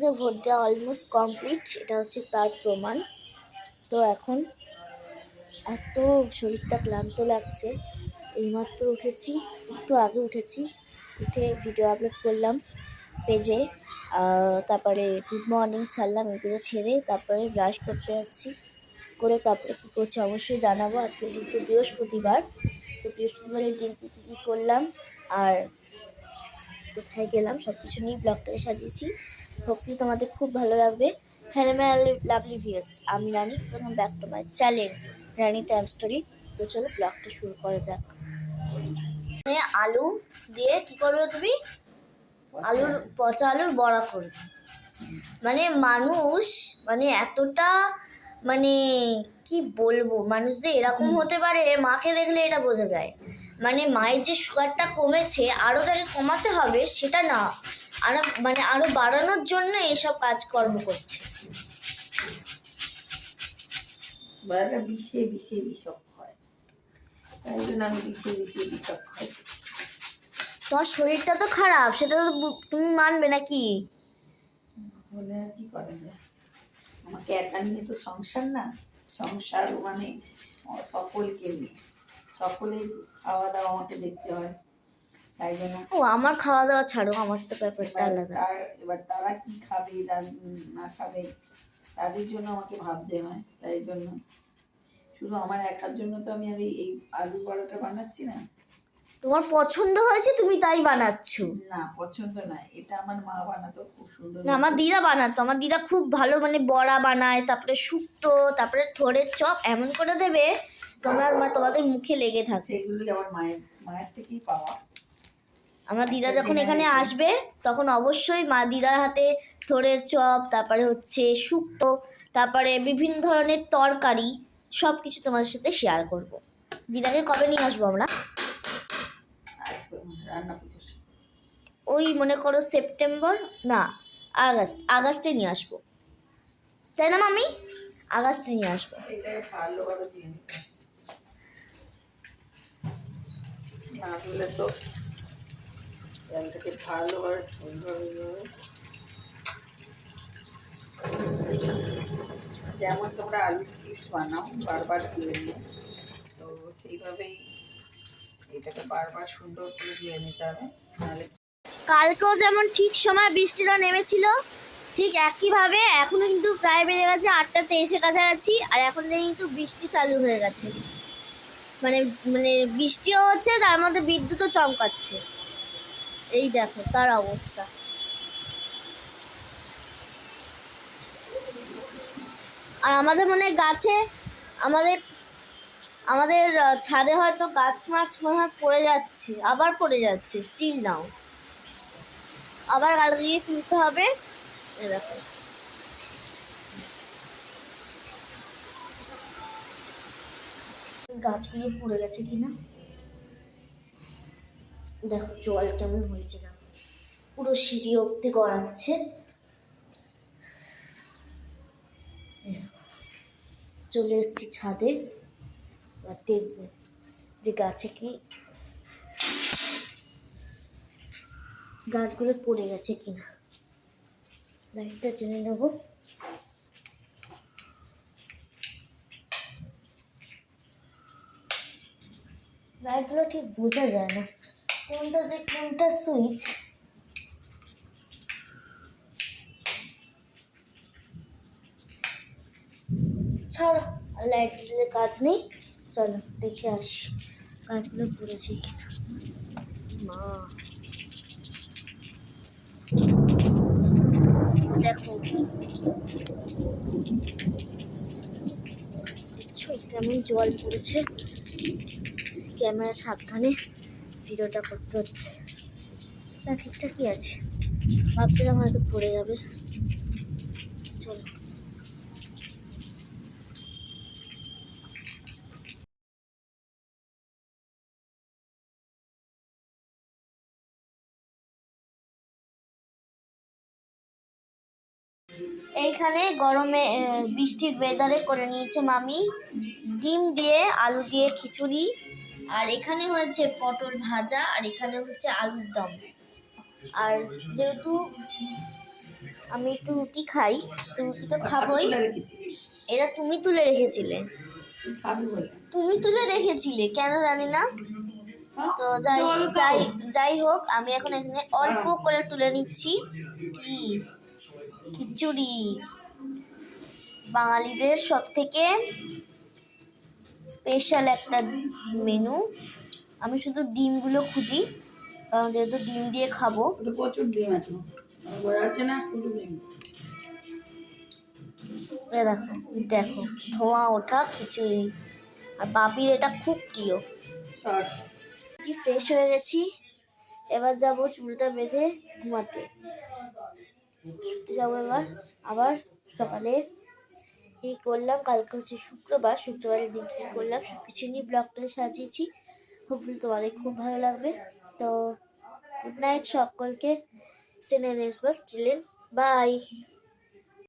মধ্যে ভোট দেওয়া almost complete, এটা হচ্ছে তার প্রমাণ। তো এখন এত শরীরটা ক্লান্ত লাগছে, এইমাত্র উঠেছি, একটু আগে উঠেছি, উঠে ভিডিও আপলোড করলাম পেজে, তারপরে গুড মর্নিং ছাড়লাম, এগুলো ছেড়ে তারপরে ব্রাশ করতে যাচ্ছি, করে তারপরে কী করছি অবশ্যই জানাবো। আজকে যেহেতু বৃহস্পতিবার, তো বৃহস্পতিবারের দিন কী কী করলাম আর কোথায় গেলাম সব কিছু নিয়ে ব্লগটাকে সাজিয়েছি। হোপফুলি তোমাদের খুব ভালো লাগবে। হ্যালো মাই লাভলি ভিউয়ার্স, আমি Rani, welcome back to my channel Rani time story. তো চলো ব্লগটা শুরু করা যাক। আলু দিয়ে কি করবে তুমি? পচা আলুর বড়া করবে। মানে মানুষ মানে এতটা মানে কি বলবো, মানুষ যে এরকম হতে পারে মাকে দেখলে এটা বোঝা যায়। মানে মায়ের যে সুগারটা কমেছে, আরও তাকে কমাতে হবে সেটা না, আরো মানে আরো বাড়ানোর জন্য এসব কাজকর্ম করছে। তোমার শরীরটা তো খারাপ, সেটা তো তুমি মানবে নাকি? বলে আর কি করা যায়, আমাকে একা নিয়ে তো সংসার না, সংসার মানে সকলকে নিয়ে, সকলের খাওয়া দাওয়া আমাকে দেখতে হয়, তাই জন্য। ও আমার খাওয়া দাওয়া ছাড়ো, আমার তো ব্যাপারটা আলাদা। এবার তারা কি খাবে না খাবে তাদের জন্য আমাকে ভাবতে হয়, তাই জন্য শুধু আমার একার জন্য তো আমি আর এই আলু বড়াটা বানাচ্ছি না। তোমার পছন্দ হয়েছে তুমি তাই বানাচ্ছো? না পছন্দ না, এটা আমার মা বানাতো খুব সুন্দর। না, আমার দিদা বানাতো, আমার দিদা খুব ভালো মানে বড়া বানায়, তারপরে শুক্তো, তারপরে থোড়ের চপ, এমন করে দেবে তোমরা তোমাদের মুখে লেগে থাকে। সেগুলোই আমার মায়ের থেকেই পাওয়া। আমার দিদা যখন এখানে আসবে তখন অবশ্যই দিদার হাতে থোড়ের চপ, তারপরে হচ্ছে শুক্তো, তারপরে বিভিন্ন ধরনের তরকারি, সব কিছু তোমার সাথে শেয়ার করব। দিদাকে কবে নিয়ে আসবো আমরা? ওই মনে করো সেপ্টেম্বর না আগস্টে নিয়ে আসবো, তাই না মামি? আগস্টে নিয়ে আসবো। না হলে তো তেলটাকে ভালোভাবে যেমন তোমরা আলুর চিপস বানাও বারবার ধুয়ে নিয়ে, তো সেইভাবেই এটাকে বারবার সুন্দর করে ধুয়ে নিতে হবে। নাহলে কালকেও যেমন ঠিক সময় বৃষ্টিটা নেমেছিল, ঠিক একইভাবে এখনো কিন্তু প্রায় বেজে গেছে 8টা 23-এর কাছাকাছি, আর এখন কিন্তু বৃষ্টি চালু হয়ে গেছে। মানে মানে বৃষ্টিও হচ্ছে, তার মধ্যে বিদ্যুৎও চমকাচ্ছে। এই দেখো তার অবস্থা। আর আমাদের মনে গাছে আমাদের আমাদের ছাদে হয়তো গাছ মাছ মনে হয় পড়ে যাচ্ছে, আবার পড়ে যাচ্ছে, স্টিল নাও আবার কালকে গিয়ে তুলতে হবে। দেখো গাছগুলো পড়ে গেছে কিনা, দেখো জল কেমন হয়েছে, দেখো পুরো সিঁড়ি অব্দি গড়াচ্ছে। চলে এসেছি ছাদে, আর দেখবো যে গাছে কি গাছগুলো পড়ে গেছে কিনা। লাইটটা জেনে নেবো। লাইটগুলো ঠিক বোঝা যায় না কোনটা যে কোনটা সুইচ। ছাড়ো, লাইট দিলে কাজ নেই, চলো দেখে আসি গাছগুলো পড়েছে কিনা। মা দেখো দেখছো কেমন জল পড়েছে, ক্যামেরা সাবধানে ভিডিওটা করতে হচ্ছে। না ঠিকঠাকই আছে, ভাবছিলাম হয়তো পড়ে যাবে। চলো এইখানে গরমে বৃষ্টির ওয়েদারে করে নিয়েছে মামি ডিম দিয়ে আলু দিয়ে খিচুড়ি, আর এখানে হয়েছে পটল ভাজা, আর এখানে হচ্ছে আলুর দম। আর যেহেতু আমি একটু রুটি খাই, তো রুটি তো খাবোই। তুলে রেখেছিস, এটা তুমি তুলে রেখেছিলে, তুই খাবি বলে। তুমি তুলে রেখেছিলে কেন জানি না। হ্যাঁ, তো যাই জল খাও। যাই যাই হোক, আমি এখন এখানে অল্প করে তুলে নিচ্ছি কি খিচুড়ি, বাঙালিদের সব থেকে স্পেশাল একটা মেনু। আমি শুধু ডিমগুলো খুঁজি, কারণ যেহেতু ডিম দিয়ে খাবো। ওটা প্রচুর ডিম আছে, বোঝা যাচ্ছে না শুধু ডিম। এ দেখো দেখো, ধোঁয়া ওঠা খিচুড়ি, আর বাপির এটা খুব প্রিয়। শর্ট। কি ফ্রেশ হয়ে গেছি, এবার যাব চুলটা বেঁধে ঘুমাতে, শুতে যাবো এবার। আবার সকালে কি করলাম, কালকে হচ্ছে শুক্রবার, শুক্রবারের দিন কি করলাম সব কিছু নিয়ে ব্লগটা সাজিয়েছি। হোপফুলি তোমাদের খুব ভালো লাগবে। তো গুড নাইট সকলকে, স্টেন এন্ড বাই।